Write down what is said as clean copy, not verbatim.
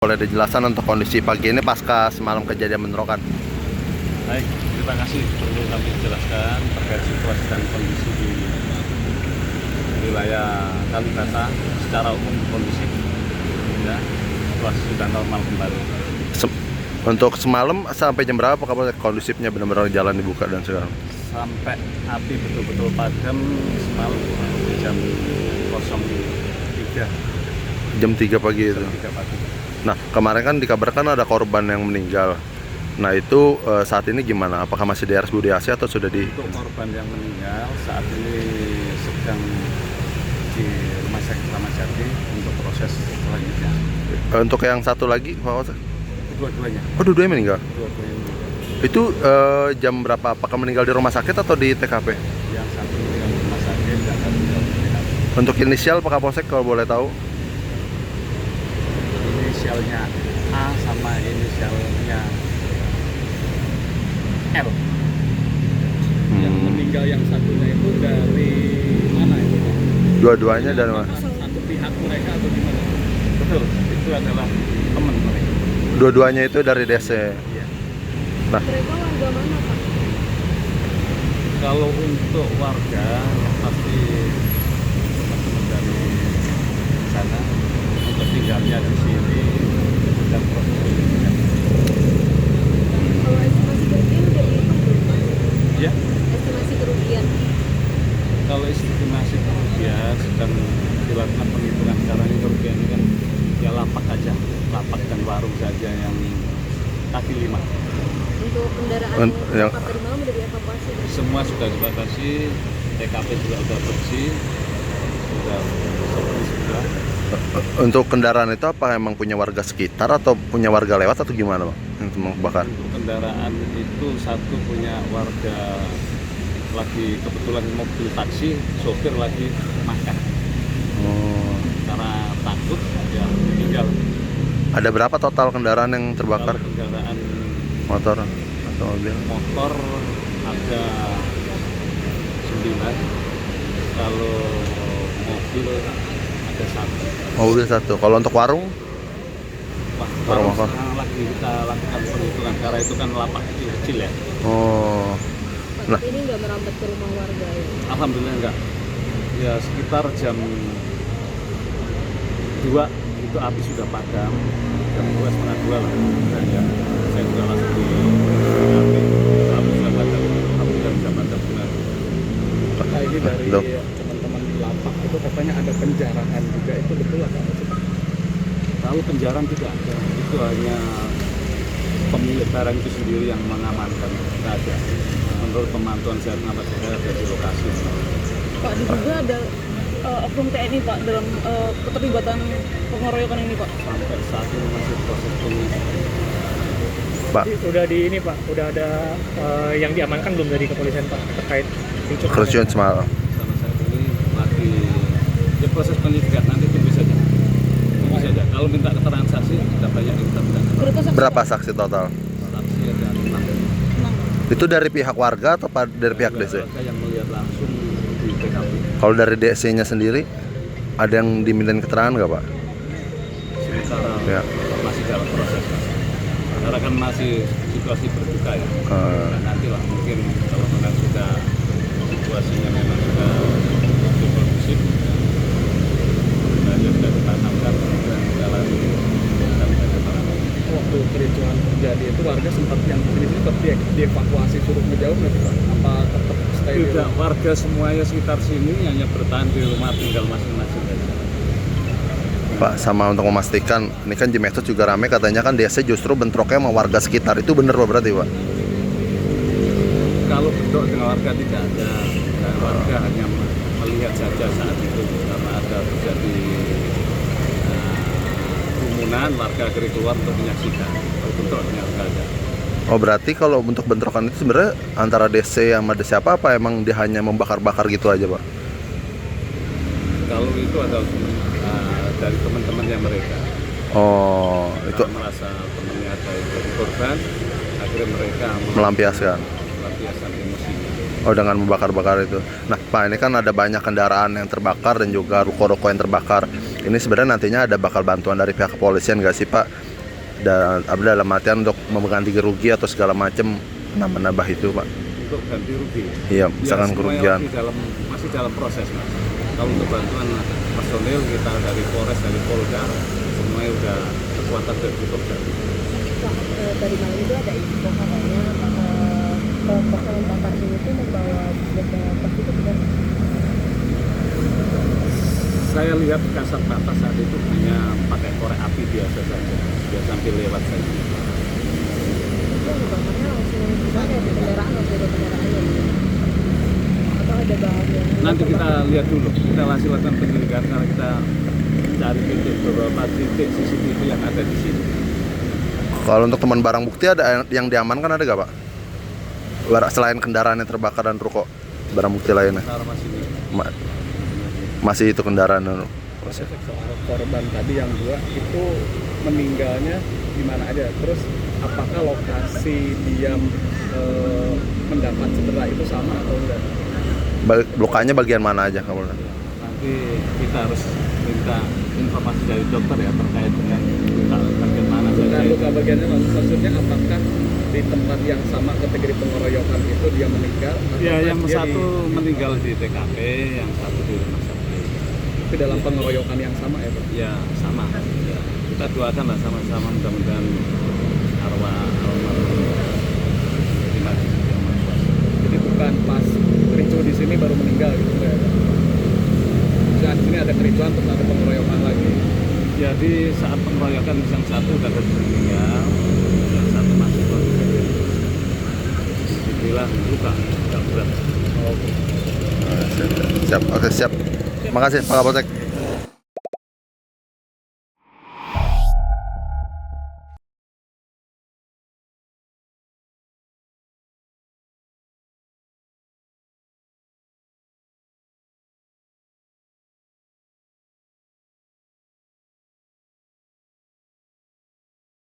Boleh dijelaskan untuk kondisi pagi ini pasca semalam kejadian bentrokan? Baik, terima kasih. Perlu kami jelaskan terkait situasi dan kondisi di wilayah Kalibata secara umum kondusif, ya, situasi sudah normal kembali. Untuk semalam sampai jam berapa kabar kondusifnya benar-benar jalan dibuka dan sekarang? Sampai api betul-betul padam semalam di jam 03. Jam 3 pagi itu. 3 pagi. Nah, kemarin kan dikabarkan ada korban yang meninggal. Nah, itu saat ini gimana? Apakah masih di RS Budi Asih atau sudah di... Untuk korban yang meninggal saat ini sedang di Rumah Sakit Kramat Jati untuk proses selanjutnya. Untuk yang satu lagi, Pak Wasak? Dua-duanya. Oh, dua-duanya meninggal? Dua-duanya meninggal. Itu jam berapa? Apakah meninggal di rumah sakit atau di TKP? Yang satu meninggal di rumah sakit dan satu meninggal di TKP. Untuk inisial Pak Kapolsek kalau boleh tahu? Inisialnya A sama inisialnya L. Yang meninggal yang satunya itu dari mana itu? Dua-duanya dari mana? Satu pihak mereka atau gimana? Betul, itu adalah teman mereka. Dua-duanya itu dari DC. Iya. Nah, Mereka warga mana, Pak? Kalau untuk warga pasti teman-teman dari sana untuk tinggalnya di sini dan proses pendidikan. Kalau estimasi kerugian udah dihitung belum, Pak? Ya, Estimasi kerugian. kalau estimasi kerugian sedang dilakukan penghitungan sekarang. Ini kerugian ini kan ya lapak aja, lapak dan warung saja yang kaki lima. Untuk kendaraan yang terdapat tadi malam udah dievakuasi, Pak? Semua sudah dibatasi, TKP juga sudah bersih, sudah seperti sudah. untuk kendaraan itu apa emang punya warga sekitar atau punya warga lewat atau gimana, Pak? Yang membakar? Untuk kendaraan itu satu punya warga lagi kebetulan mobil taksi, sopir lagi makan. Oh. Karena takut ya tinggal. Ada berapa total kendaraan yang terbakar? Kalau kendaraan Motor atau mobil? motor ada 9, kalau mobil ada 1. Mobil satu. Kalau untuk warung? Wah, Warung baru apa? sekarang lagi kita lakukan penghitungan karena itu kan lapak kecil-kecil ya. Oh. Pak, Nah. tapi ini nggak merambat ke rumah warga ya? Alhamdulillah enggak. Ya sekitar jam 2 itu api sudah padam. Jam 2, setengah 2 lah. Dan ya saya sudah langsung di api. Api sudah padam. Api sudah bisa padam benar. Nah, ini dari Dok. teman-teman di lapak itu katanya ada penjarahan juga, itu betul atau apa sih, Pak? Kalau penjarahan tidak ada. Itu hanya pemilik barang itu sendiri yang mengamankan. Tidak ada. Menurut pemantauan saya kenapa saya ada di lokasi. Pak, diduga ada oknum TNI, Pak, dalam keterlibatan pengeroyokan ini, Pak. Sampai saat ini masih proses penyidikan. Pak, Udah di ini, Pak, udah ada yang diamankan belum dari kepolisian, Pak, terkait kerusuhan semalam. Sama saat ini lagi ya proses penyidikan, nanti tunggu saja. Tunggu saja. Kalau minta keterangan saksi, sudah banyak yang kita minta keterangan. Berapa saksi total? Saksi ada 6. Itu dari pihak warga atau dari pihak DC? Warga yang melihat langsung di TKP. Kalau dari DC-nya sendiri, ada yang dimintain keterangan nggak, Pak? Sementara Ya. masih dalam proses. Karena kan masih situasi berduka ya. Dan nantilah mungkin kalau memang sudah situasinya memang sudah cukup kondusif, sudah ditanamkan dan jalan waktu kericuhan terjadi itu warga sempat yang di sini tetap dievakuasi suruh ngejauh nggak sih, Pak? Apa tetap stay di tidak, rumah? warga semuanya sekitar sini hanya bertahan di rumah tinggal masing-masing saja. Pak, sama untuk memastikan, ini kan di medsos juga rame katanya kan DC justru bentroknya sama warga sekitar. Itu bener, Pak, berarti, Pak? Kalau bentrok dengan warga tidak ada, dan warga hanya melihat saja saat itu karena ada terjadi kerumunan, warga akhirnya keluar untuk menyaksikan. Kalau bentrok dengan warga ada. Oh, berarti kalau untuk bentrokan itu sebenarnya antara DC sama DC apa emang dia hanya membakar-bakar gitu aja, Pak? Kalau itu ada dari teman-temannya mereka. Oh, itu Karena merasa temannya ada yang jadi korban, akhirnya mereka melampiaskan. melampiaskan emosinya. Oh, dengan membakar-bakar itu. Nah, Pak, ini kan ada banyak kendaraan yang terbakar dan juga ruko-ruko yang terbakar. Ini sebenarnya nantinya ada bakal bantuan dari pihak kepolisian nggak sih, Pak? ada dalam artian untuk mengganti kerugian atau segala macam nambah itu Pak. Untuk ganti rugi. Iya, Ya, misalkan semuanya kerugian. masih dalam proses Mas. Kalau untuk bantuan personil kita dari Polres, dari Polda, semuanya udah kekuatan dan cukup. Pak, tadi malam itu ada info katanya kelompok yang bakar ini tuh membawa beberapa itu bukan? Saya lihat kasat mata saat itu hanya pakai korek api biasa saja, dia sambil lewat saja. Itu bakarnya langsung gimana ya, di kendaraan langsung ada kendaraannya gitu? Atau ada bahan yang Nanti kita lihat dulu, kita masih lakukan penyelidikan karena kita cari titik beberapa titik CCTV yang ada di sini. Kalau untuk teman barang bukti ada yang diamankan ada gak Pak? Selain kendaraan yang terbakar dan rokok, barang bukti lainnya Sekarang masih ini. masih itu kendaraan. Proses soal korban tadi yang 2 itu meninggalnya di mana aja, terus apakah lokasi dia mendapat cedera itu sama atau enggak? Lukanya bagian mana aja kamu? Nanti kita harus minta informasi dari dokter ya terkait dengan luka bagian mana saja. Bukan luka bagiannya, maksudnya apakah di tempat yang sama kategori pengeroyokan itu dia meninggal? Ya, atau yang dia satu meninggal di TKP, yang satu di rumah sakit. di dalam pengeroyokan yang sama ya Pak? Ya sama. Ya, kita doakan lah sama-sama mudah-mudahan arwah almarhum terima kasih yang Maha Kuasa. Jadi bukan pas kericuh di sini baru meninggal gitu ya? Misalnya di sini ada kericuhan terus ada pengeroyokan lagi. Jadi saat pengeroyokan yang satu udah meninggal, yang satu masih kondisi dibilang luka nggak berat. Oke. Siap, oke siap. Makasih Pak Kapolsek.